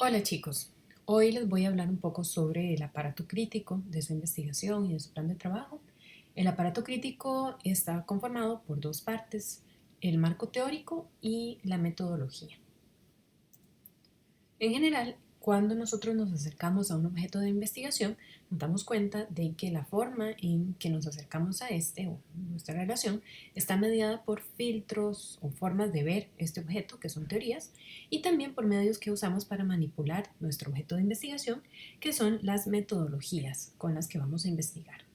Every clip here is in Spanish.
Hola chicos, hoy les voy a hablar un poco sobre el aparato crítico de su investigación y de su plan de trabajo. El aparato crítico está conformado por dos partes, el marco teórico y la metodología. En general, cuando nosotros nos acercamos a un objeto de investigación, nos damos cuenta de que la forma en que nos acercamos a este o nuestra relación está mediada por filtros o formas de ver este objeto, que son teorías, y también por medios que usamos para manipular nuestro objeto de investigación, que son las metodologías con las que vamos a investigar.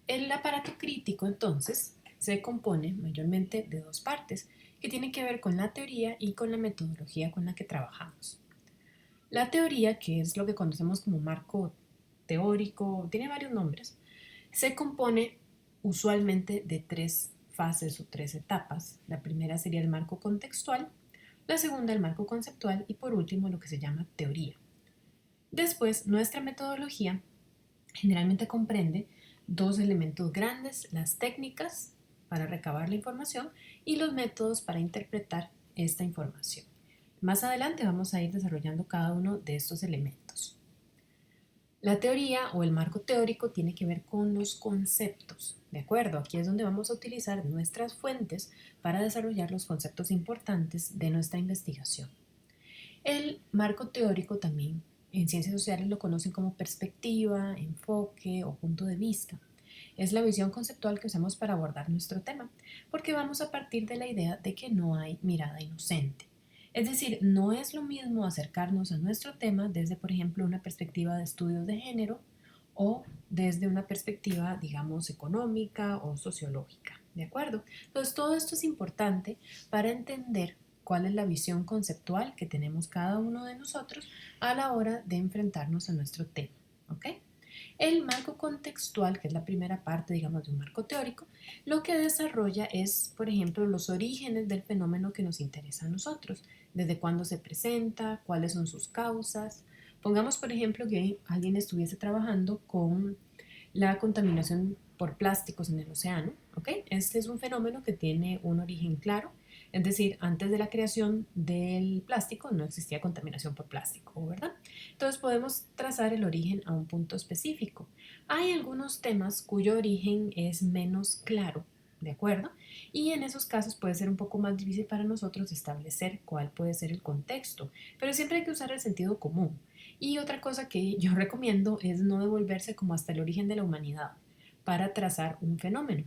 El aparato crítico, entonces, se compone mayormente de dos partes, que tienen que ver con la teoría y con la metodología con la que trabajamos. La teoría, que es lo que conocemos como marco teórico, tiene varios nombres, se compone usualmente de tres fases o tres etapas. La primera sería el marco contextual, la segunda el marco conceptual y por último lo que se llama teoría. Después, nuestra metodología generalmente comprende dos elementos grandes, las técnicas para recabar la información y los métodos para interpretar esta información. Más adelante vamos a ir desarrollando cada uno de estos elementos. La teoría o el marco teórico tiene que ver con los conceptos, ¿de acuerdo? Aquí es donde vamos a utilizar nuestras fuentes para desarrollar los conceptos importantes de nuestra investigación. El marco teórico también en ciencias sociales lo conocen como perspectiva, enfoque o punto de vista. Es la visión conceptual que usamos para abordar nuestro tema, porque vamos a partir de la idea de que no hay mirada inocente. Es decir, no es lo mismo acercarnos a nuestro tema desde, por ejemplo, una perspectiva de estudios de género o desde una perspectiva, digamos, económica o sociológica. ¿De acuerdo? Entonces, todo esto es importante para entender cuál es la visión conceptual que tenemos cada uno de nosotros a la hora de enfrentarnos a nuestro tema. ¿Ok? El marco contextual, que es la primera parte, digamos, de un marco teórico, lo que desarrolla es, por ejemplo, los orígenes del fenómeno que nos interesa a nosotros, desde cuándo se presenta, cuáles son sus causas. Pongamos, por ejemplo, que alguien estuviese trabajando con la contaminación por plásticos en el océano, ¿ok? Este es un fenómeno que tiene un origen claro, es decir, antes de la creación del plástico no existía contaminación por plástico, ¿verdad? Entonces podemos trazar el origen a un punto específico. Hay algunos temas cuyo origen es menos claro, ¿de acuerdo? Y en esos casos puede ser un poco más difícil para nosotros establecer cuál puede ser el contexto, pero siempre hay que usar el sentido común. Y otra cosa que yo recomiendo es no devolverse como hasta el origen de la humanidad para trazar un fenómeno.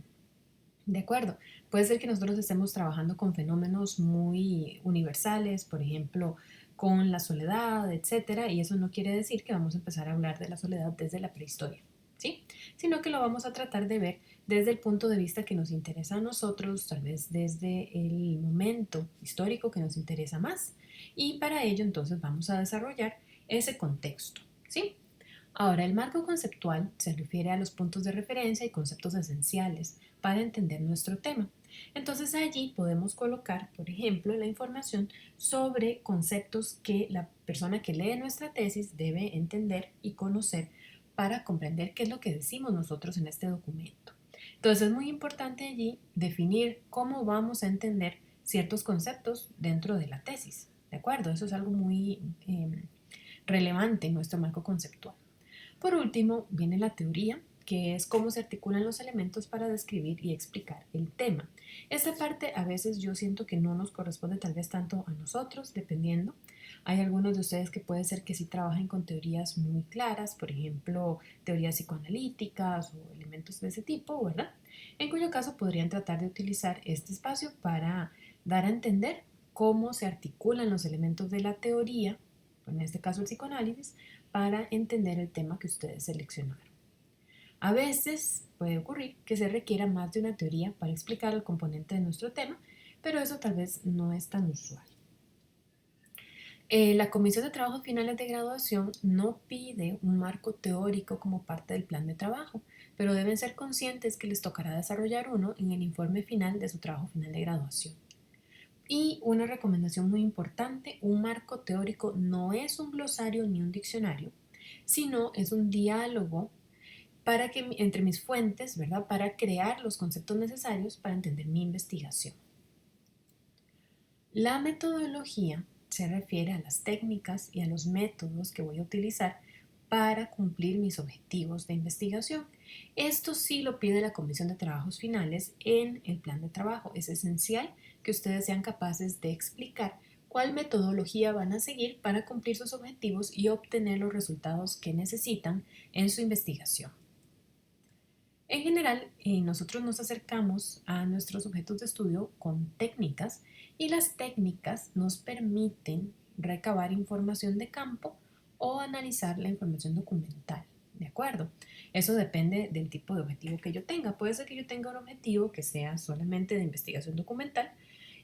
De acuerdo, puede ser que nosotros estemos trabajando con fenómenos muy universales, por ejemplo, con la soledad, etcétera, y eso no quiere decir que vamos a empezar a hablar de la soledad desde la prehistoria, ¿sí? Sino que lo vamos a tratar de ver desde el punto de vista que nos interesa a nosotros, tal vez desde el momento histórico que nos interesa más, y para ello entonces vamos a desarrollar ese contexto, ¿sí? Ahora, el marco conceptual se refiere a los puntos de referencia y conceptos esenciales para entender nuestro tema. Entonces allí podemos colocar, por ejemplo, la información sobre conceptos que la persona que lee nuestra tesis debe entender y conocer para comprender qué es lo que decimos nosotros en este documento. Entonces es muy importante allí definir cómo vamos a entender ciertos conceptos dentro de la tesis. ¿De acuerdo? Eso es algo muy relevante en nuestro marco conceptual. Por último, viene la teoría, que es cómo se articulan los elementos para describir y explicar el tema. Esta parte a veces yo siento que no nos corresponde tal vez tanto a nosotros, dependiendo. Hay algunos de ustedes que puede ser que sí trabajen con teorías muy claras, por ejemplo, teorías psicoanalíticas o elementos de ese tipo, ¿verdad? En cuyo caso podrían tratar de utilizar este espacio para dar a entender cómo se articulan los elementos de la teoría, en este caso el psicoanálisis, para entender el tema que ustedes seleccionaron. A veces puede ocurrir que se requiera más de una teoría para explicar el componente de nuestro tema, pero eso tal vez no es tan usual. La Comisión de Trabajos Finales de Graduación no pide un marco teórico como parte del plan de trabajo, pero deben ser conscientes que les tocará desarrollar uno en el informe final de su trabajo final de graduación. Y una recomendación muy importante, un marco teórico no es un glosario ni un diccionario, sino es un diálogo para que, entre mis fuentes, ¿verdad? Para crear los conceptos necesarios para entender mi investigación. La metodología se refiere a las técnicas y a los métodos que voy a utilizar para cumplir mis objetivos de investigación. Esto sí lo pide la Comisión de Trabajos Finales en el plan de trabajo. Es esencial que ustedes sean capaces de explicar cuál metodología van a seguir para cumplir sus objetivos y obtener los resultados que necesitan en su investigación. En general, nosotros nos acercamos a nuestros objetos de estudio con técnicas y las técnicas nos permiten recabar información de campo o analizar la información documental. ¿De acuerdo? Eso depende del tipo de objetivo que yo tenga. Puede ser que yo tenga un objetivo que sea solamente de investigación documental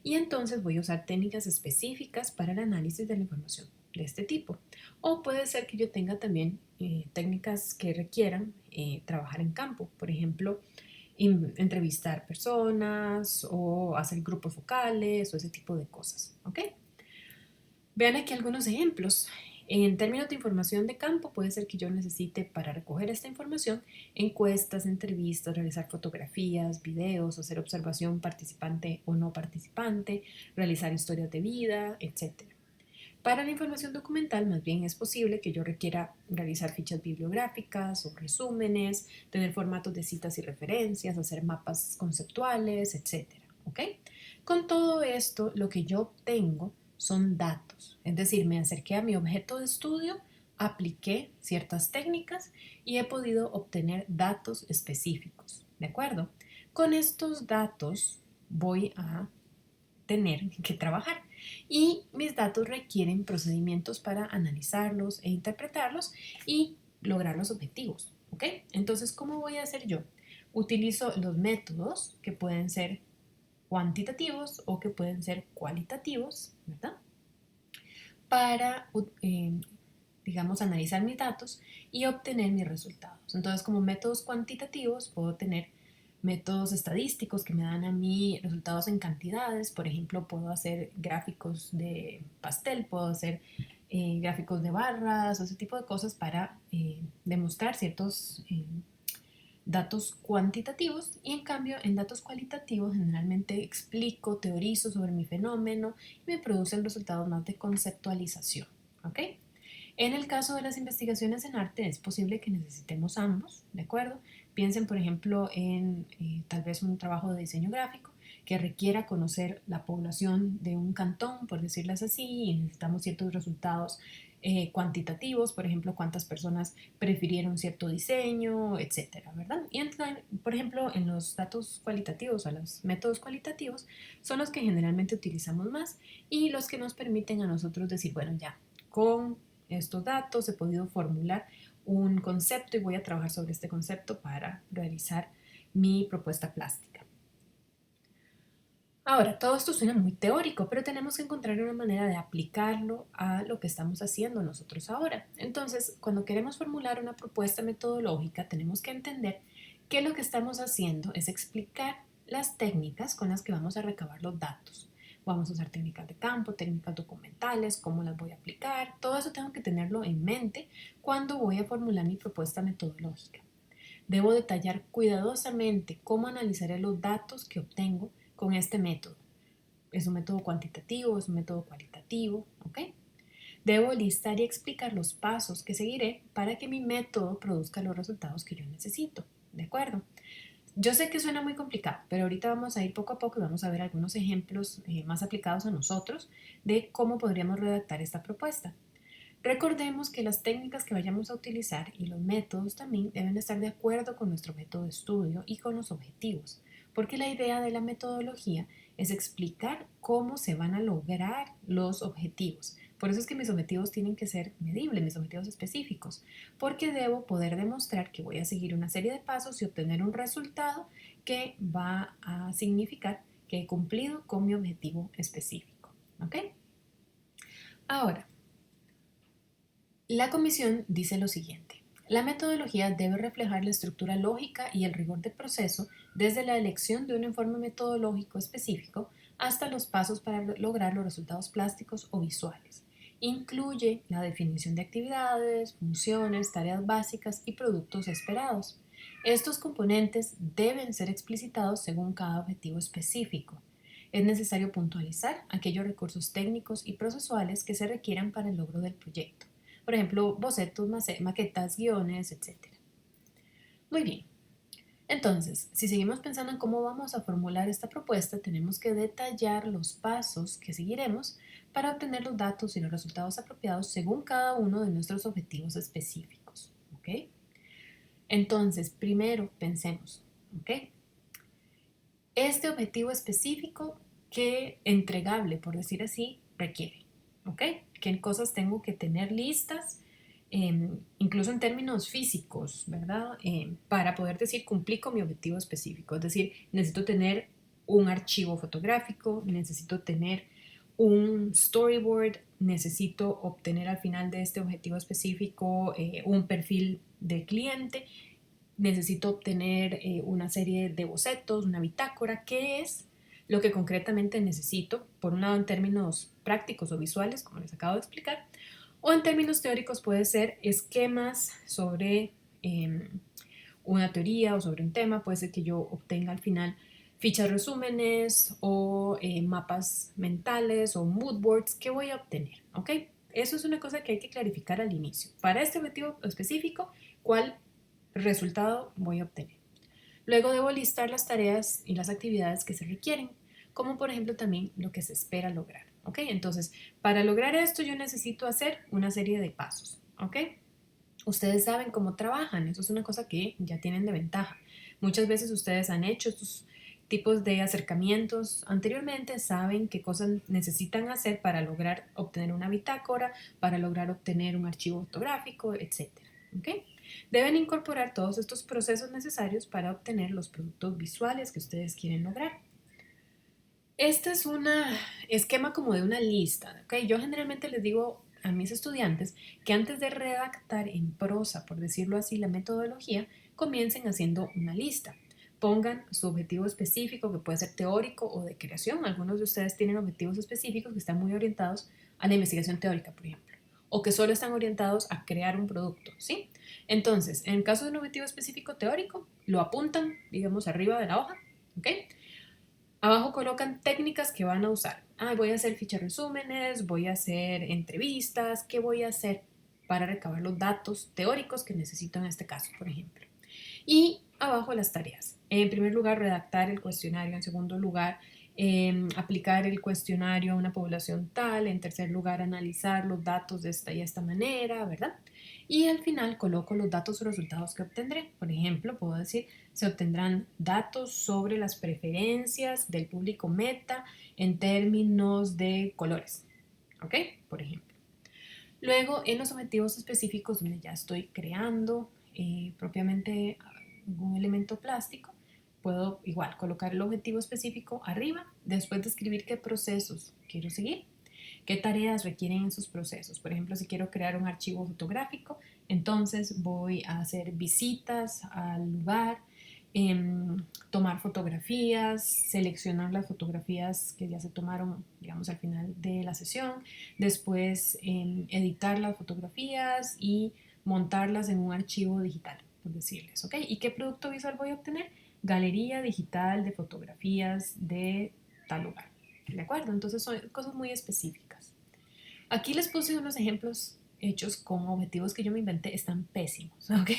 y entonces voy a usar técnicas específicas para el análisis de la información de este tipo. O puede ser que yo tenga también técnicas que requieran trabajar en campo, por ejemplo, entrevistar personas o hacer grupos focales o ese tipo de cosas. ¿Ok? Vean aquí algunos ejemplos. En términos de información de campo, puede ser que yo necesite para recoger esta información encuestas, entrevistas, realizar fotografías, videos, hacer observación participante o no participante, realizar historias de vida, etc. Para la información documental, más bien es posible que yo requiera realizar fichas bibliográficas o resúmenes, tener formatos de citas y referencias, hacer mapas conceptuales, etc. ¿Ok? Con todo esto, lo que yo obtengo son datos, es decir, me acerqué a mi objeto de estudio, apliqué ciertas técnicas y he podido obtener datos específicos, ¿de acuerdo? Con estos datos voy a tener que trabajar y mis datos requieren procedimientos para analizarlos e interpretarlos y lograr los objetivos, ¿ok? Entonces, ¿cómo voy a hacer yo? Utilizo los métodos que pueden ser cuantitativos o que pueden ser cualitativos, ¿verdad? Para, digamos, analizar mis datos y obtener mis resultados. Entonces, como métodos cuantitativos, puedo tener métodos estadísticos que me dan a mí resultados en cantidades. Por ejemplo, puedo hacer gráficos de pastel, puedo hacer gráficos de barras, ese tipo de cosas para demostrar ciertos datos cuantitativos y en cambio en datos cualitativos generalmente explico, teorizo sobre mi fenómeno y me producen resultados más de conceptualización. ¿Ok? En el caso de las investigaciones en arte es posible que necesitemos ambos, ¿de acuerdo? Piensen, por ejemplo, en tal vez un trabajo de diseño gráfico que requiera conocer la población de un cantón, por decirlas así, y necesitamos ciertos resultados cuantitativos, por ejemplo, cuántas personas prefirieron cierto diseño, etcétera, ¿verdad? Y por ejemplo, en los datos cualitativos o los métodos cualitativos son los que generalmente utilizamos más y los que nos permiten a nosotros decir, bueno, ya, con estos datos he podido formular un concepto y voy a trabajar sobre este concepto para realizar mi propuesta plástica. Ahora, todo esto suena muy teórico, pero tenemos que encontrar una manera de aplicarlo a lo que estamos haciendo nosotros ahora. Entonces, cuando queremos formular una propuesta metodológica, tenemos que entender que lo que estamos haciendo es explicar las técnicas con las que vamos a recabar los datos. Vamos a usar técnicas de campo, técnicas documentales, cómo las voy a aplicar. Todo eso tengo que tenerlo en mente cuando voy a formular mi propuesta metodológica. Debo detallar cuidadosamente cómo analizaré los datos que obtengo con este método. ¿Es un método cuantitativo? ¿Es un método cualitativo? ¿Ok? Debo listar y explicar los pasos que seguiré para que mi método produzca los resultados que yo necesito. ¿De acuerdo? Yo sé que suena muy complicado, pero ahorita vamos a ir poco a poco y vamos a ver algunos ejemplos más aplicados a nosotros de cómo podríamos redactar esta propuesta. Recordemos que las técnicas que vayamos a utilizar y los métodos también deben estar de acuerdo con nuestro método de estudio y con los objetivos, porque la idea de la metodología es explicar cómo se van a lograr los objetivos. Por eso es que mis objetivos tienen que ser medibles, mis objetivos específicos, porque debo poder demostrar que voy a seguir una serie de pasos y obtener un resultado que va a significar que he cumplido con mi objetivo específico. ¿Ok? Ahora, la comisión dice lo siguiente: la metodología debe reflejar la estructura lógica y el rigor del proceso desde la elección de un informe metodológico específico hasta los pasos para lograr los resultados plásticos o visuales. Incluye la definición de actividades, funciones, tareas básicas y productos esperados. Estos componentes deben ser explicitados según cada objetivo específico. Es necesario puntualizar aquellos recursos técnicos y procesuales que se requieran para el logro del proyecto. Por ejemplo, bocetos, maquetas, guiones, etc. Muy bien. Entonces, si seguimos pensando en cómo vamos a formular esta propuesta, tenemos que detallar los pasos que seguiremos para obtener los datos y los resultados apropiados según cada uno de nuestros objetivos específicos. ¿Ok? Entonces, primero pensemos, ¿ok? Este objetivo específico, ¿qué entregable, por decir así, requiere? ¿Ok? ¿Qué cosas tengo que tener listas? Incluso en términos físicos, ¿verdad? Para poder decir cumplí con mi objetivo específico. Es decir, necesito tener un archivo fotográfico, necesito tener un storyboard, necesito obtener al final de este objetivo específico un perfil de cliente, necesito obtener una serie de bocetos, una bitácora, ¿qué es lo que concretamente necesito? Por un lado en términos prácticos o visuales, como les acabo de explicar, o en términos teóricos puede ser esquemas sobre una teoría o sobre un tema, puede ser que yo obtenga al final fichas resúmenes o mapas mentales o mood boards que voy a obtener, ¿ok? Eso es una cosa que hay que clarificar al inicio. Para este objetivo específico, ¿cuál resultado voy a obtener? Luego debo listar las tareas y las actividades que se requieren, como por ejemplo también lo que se espera lograr, ¿ok? Entonces, para lograr esto yo necesito hacer una serie de pasos, ¿ok? Ustedes saben cómo trabajan, eso es una cosa que ya tienen de ventaja. Muchas veces ustedes han hecho estos tipos de acercamientos anteriormente, saben qué cosas necesitan hacer para lograr obtener una bitácora, para lograr obtener un archivo fotográfico, etcétera. ¿Ok? Deben incorporar todos estos procesos necesarios para obtener los productos visuales que ustedes quieren lograr. Este es un esquema como de una lista, ¿ok? Yo generalmente les digo a mis estudiantes que antes de redactar en prosa, por decirlo así, la metodología, comiencen haciendo una lista. Pongan su objetivo específico, que puede ser teórico o de creación. Algunos de ustedes tienen objetivos específicos que están muy orientados a la investigación teórica, por ejemplo, o que solo están orientados a crear un producto, ¿sí? Entonces, en el caso de un objetivo específico teórico, lo apuntan, digamos, arriba de la hoja, ¿ok? Abajo colocan técnicas que van a usar. Voy a hacer fichas resúmenes, voy a hacer entrevistas, ¿qué voy a hacer para recabar los datos teóricos que necesito en este caso, por ejemplo? Y abajo las tareas. En primer lugar, redactar el cuestionario. En segundo lugar, aplicar el cuestionario a una población tal. En tercer lugar, analizar los datos de esta y esta manera, ¿verdad? Y al final coloco los datos o resultados que obtendré. Por ejemplo, puedo decir, se obtendrán datos sobre las preferencias del público meta en términos de colores, ¿ok? Por ejemplo. Luego, en los objetivos específicos donde ya estoy creando propiamente algún elemento plástico, puedo igual colocar el objetivo específico arriba, después describir qué procesos quiero seguir, qué tareas requieren esos procesos. Por ejemplo, si quiero crear un archivo fotográfico, entonces voy a hacer visitas al lugar, tomar fotografías, seleccionar las fotografías que ya se tomaron, digamos, al final de la sesión, después editar las fotografías y montarlas en un archivo digital, por decirles, ¿ok? ¿Y qué producto visual voy a obtener? Galería digital de fotografías de tal lugar, ¿de acuerdo? Entonces son cosas muy específicas. Aquí les puse unos ejemplos hechos con objetivos que yo me inventé, están pésimos, ¿ok?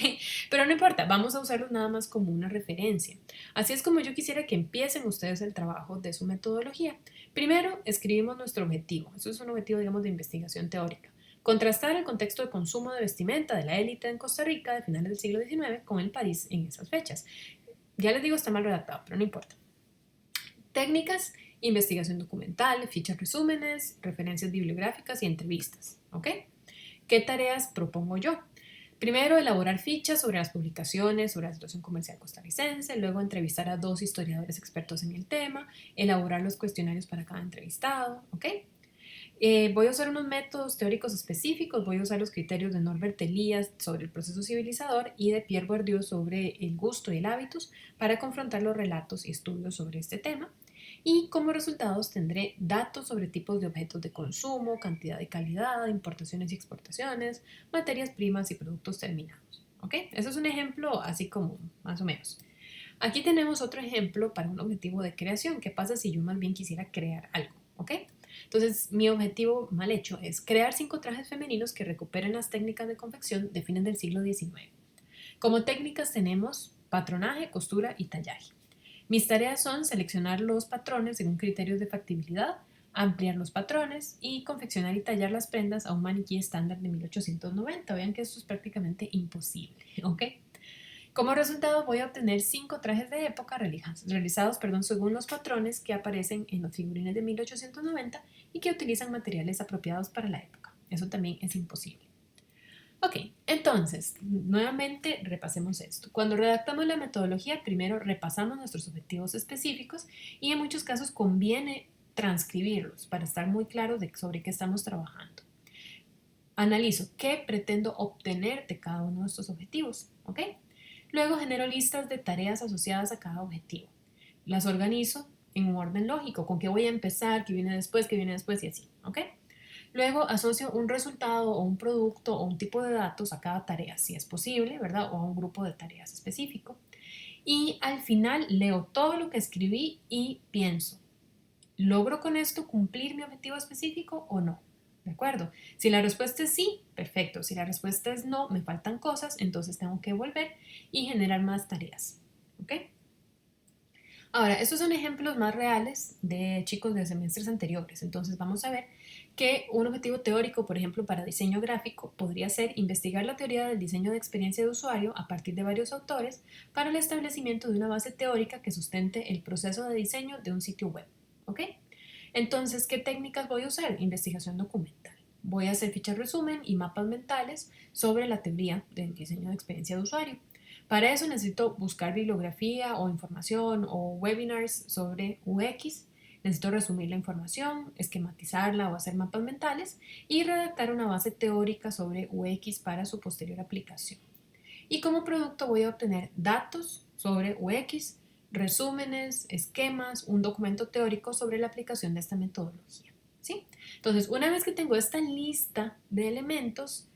Pero no importa, vamos a usarlos nada más como una referencia. Así es como yo quisiera que empiecen ustedes el trabajo de su metodología. Primero, escribimos nuestro objetivo. Eso es un objetivo, digamos, de investigación teórica. Contrastar el contexto de consumo de vestimenta de la élite en Costa Rica de finales del siglo XIX con el París en esas fechas. Ya les digo, está mal redactado, pero no importa. Técnicas, investigación documental, fichas resúmenes, referencias bibliográficas y entrevistas. ¿Ok? ¿Qué tareas propongo yo? Primero, elaborar fichas sobre las publicaciones, sobre la situación comercial costarricense, luego entrevistar a 2 historiadores expertos en el tema, elaborar los cuestionarios para cada entrevistado, ¿ok? Voy a usar unos métodos teóricos específicos, voy a usar los criterios de Norbert Elias sobre el proceso civilizador y de Pierre Bourdieu sobre el gusto y el hábitus para confrontar los relatos y estudios sobre este tema. Y como resultados tendré datos sobre tipos de objetos de consumo, cantidad y calidad, importaciones y exportaciones, materias primas y productos terminados. ¿Ok? Eso es un ejemplo así como más o menos. Aquí tenemos otro ejemplo para un objetivo de creación. ¿Qué pasa si yo más bien quisiera crear algo? ¿Ok? Entonces, mi objetivo mal hecho es crear 5 trajes femeninos que recuperen las técnicas de confección de fines del siglo XIX. Como técnicas tenemos patronaje, costura y tallaje. Mis tareas son seleccionar los patrones según criterios de factibilidad, ampliar los patrones y confeccionar y tallar las prendas a un maniquí estándar de 1890. Vean que esto es prácticamente imposible, ¿ok? Como resultado voy a obtener 5 trajes de época realizados según los patrones que aparecen en los figurines de 1890 y que utilizan materiales apropiados para la época. Eso también es imposible. Ok, entonces, nuevamente repasemos esto. Cuando redactamos la metodología, primero repasamos nuestros objetivos específicos y en muchos casos conviene transcribirlos para estar muy claros sobre qué estamos trabajando. Analizo qué pretendo obtener de cada uno de estos objetivos, ¿ok? Luego genero listas de tareas asociadas a cada objetivo. Las organizo en un orden lógico, con qué voy a empezar, qué viene después y así, ¿ok? Luego asocio un resultado o un producto o un tipo de datos a cada tarea, si es posible, ¿verdad? O a un grupo de tareas específico. Y al final leo todo lo que escribí y pienso, ¿logro con esto cumplir mi objetivo específico o no? ¿De acuerdo? Si la respuesta es sí, perfecto. Si la respuesta es no, me faltan cosas, entonces tengo que volver y generar más tareas. ¿Ok? Ahora, estos son ejemplos más reales de chicos de semestres anteriores. Entonces vamos a ver que un objetivo teórico, por ejemplo, para diseño gráfico, podría ser investigar la teoría del diseño de experiencia de usuario a partir de varios autores para el establecimiento de una base teórica que sustente el proceso de diseño de un sitio web. ¿Ok? Entonces, ¿qué técnicas voy a usar? Investigación documental. Voy a hacer fichas resumen y mapas mentales sobre la teoría del diseño de experiencia de usuario. Para eso necesito buscar bibliografía o información o webinars sobre UX. Necesito resumir la información, esquematizarla o hacer mapas mentales y redactar una base teórica sobre UX para su posterior aplicación. Y como producto voy a obtener datos sobre UX, resúmenes, esquemas, un documento teórico sobre la aplicación de esta metodología. ¿Sí? Entonces, una vez que tengo esta lista de elementos,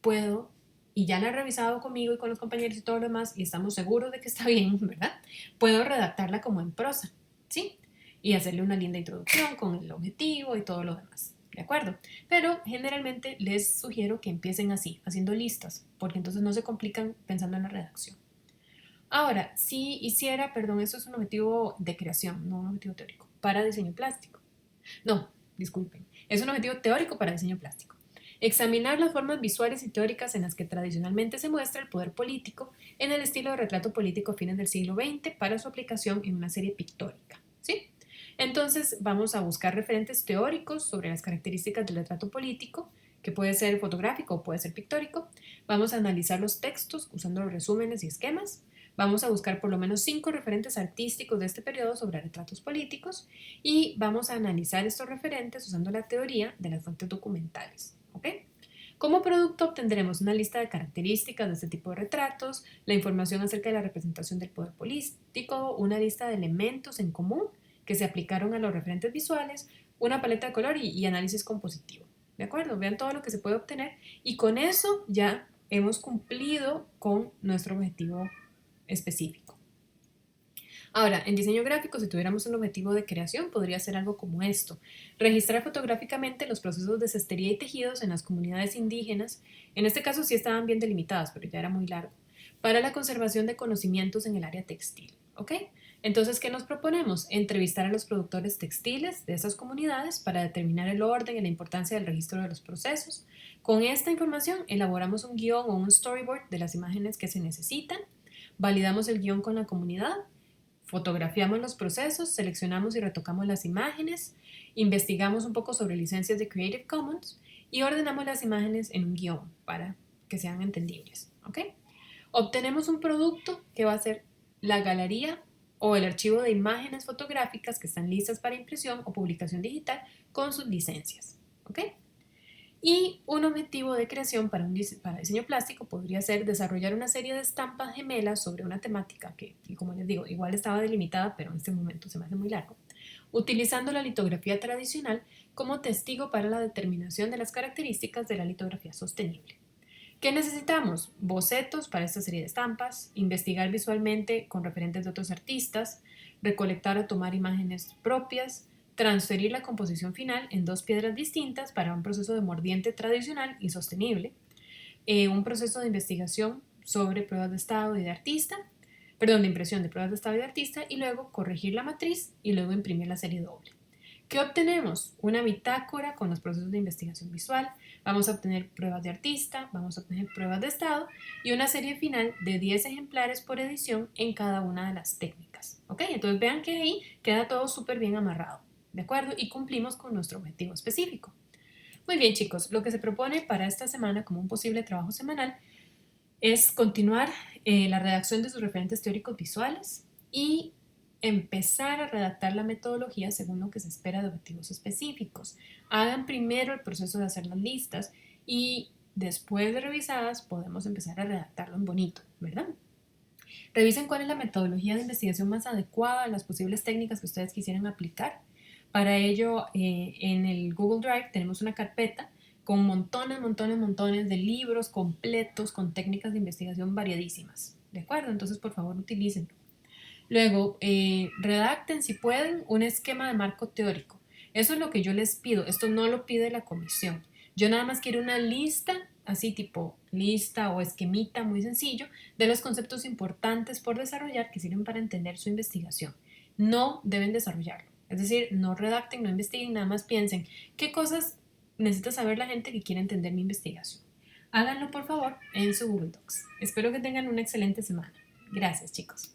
puedo, y ya la he revisado conmigo y con los compañeros y todo lo demás, y estamos seguros de que está bien, ¿verdad? Puedo redactarla como en prosa, ¿sí? Y hacerle una linda introducción con el objetivo y todo lo demás. ¿De acuerdo? Pero generalmente les sugiero que empiecen así, haciendo listas, porque entonces no se complican pensando en la redacción. Ahora, si hiciera, perdón, eso es un objetivo de creación, no un objetivo teórico, para diseño plástico. No, disculpen, es un objetivo teórico para diseño plástico. Examinar las formas visuales y teóricas en las que tradicionalmente se muestra el poder político en el estilo de retrato político a fines del siglo XX para su aplicación en una serie pictórica. ¿Sí? Entonces vamos a buscar referentes teóricos sobre las características del retrato político, que puede ser fotográfico o puede ser pictórico. Vamos a analizar los textos usando los resúmenes y esquemas. Vamos a buscar por lo menos 5 referentes artísticos de este periodo sobre retratos políticos y vamos a analizar estos referentes usando la teoría de las fuentes documentales. ¿Ok? Como producto obtendremos una lista de características de este tipo de retratos, la información acerca de la representación del poder político, una lista de elementos en común que se aplicaron a los referentes visuales, una paleta de color y análisis compositivo. ¿De acuerdo? Vean todo lo que se puede obtener y con eso ya hemos cumplido con nuestro objetivo específico. Ahora, en diseño gráfico, si tuviéramos un objetivo de creación, podría ser algo como esto. Registrar fotográficamente los procesos de cestería y tejidos en las comunidades indígenas. En este caso sí estaban bien delimitadas, pero ya era muy largo. Para la conservación de conocimientos en el área textil. ¿Ok? Entonces, ¿qué nos proponemos? Entrevistar a los productores textiles de esas comunidades para determinar el orden y la importancia del registro de los procesos. Con esta información, elaboramos un guión o un storyboard de las imágenes que se necesitan. Validamos el guión con la comunidad, fotografiamos los procesos, seleccionamos y retocamos las imágenes, investigamos un poco sobre licencias de Creative Commons y ordenamos las imágenes en un guión para que sean entendibles. ¿Ok? Obtenemos un producto que va a ser la galería o el archivo de imágenes fotográficas que están listas para impresión o publicación digital con sus licencias. ¿Ok? Y un objetivo de creación para diseño plástico podría ser desarrollar una serie de estampas gemelas sobre una temática que, como les digo, igual estaba delimitada, pero en este momento se me hace muy largo, utilizando la litografía tradicional como testigo para la determinación de las características de la litografía sostenible. ¿Qué necesitamos? Bocetos para esta serie de estampas, investigar visualmente con referentes de otros artistas, recolectar o tomar imágenes propias, transferir la composición final en dos piedras distintas para un proceso de mordiente tradicional y sostenible, un proceso de investigación sobre pruebas de estado y de artista, perdón, de impresión de pruebas de estado y de artista, y luego corregir la matriz y luego imprimir la serie doble. ¿Qué obtenemos? Una bitácora con los procesos de investigación visual, vamos a obtener pruebas de artista, vamos a obtener pruebas de estado y una serie final de 10 ejemplares por edición en cada una de las técnicas. ¿Ok? Entonces vean que ahí queda todo súper bien amarrado, ¿de acuerdo? Y cumplimos con nuestro objetivo específico. Muy bien, chicos, lo que se propone para esta semana como un posible trabajo semanal es continuar la redacción de sus referentes teóricos visuales y empezar a redactar la metodología según lo que se espera de objetivos específicos. Hagan primero el proceso de hacer las listas y después de revisadas podemos empezar a redactarlo en bonito, ¿verdad? Revisen cuál es la metodología de investigación más adecuada a las posibles técnicas que ustedes quisieran aplicar. Para ello, en el Google Drive tenemos una carpeta con montones de libros completos con técnicas de investigación variadísimas. ¿De acuerdo? Entonces, por favor, utilícenlo. Luego, redacten, si pueden, un esquema de marco teórico. Eso es lo que yo les pido. Esto no lo pide la comisión. Yo nada más quiero una lista, así tipo lista o esquemita muy sencillo, de los conceptos importantes por desarrollar que sirven para entender su investigación. No deben desarrollarlo. Es decir, no redacten, no investiguen, nada más piensen qué cosas necesita saber la gente que quiere entender mi investigación. Háganlo por favor en su Google Docs. Espero que tengan una excelente semana. Gracias, chicos.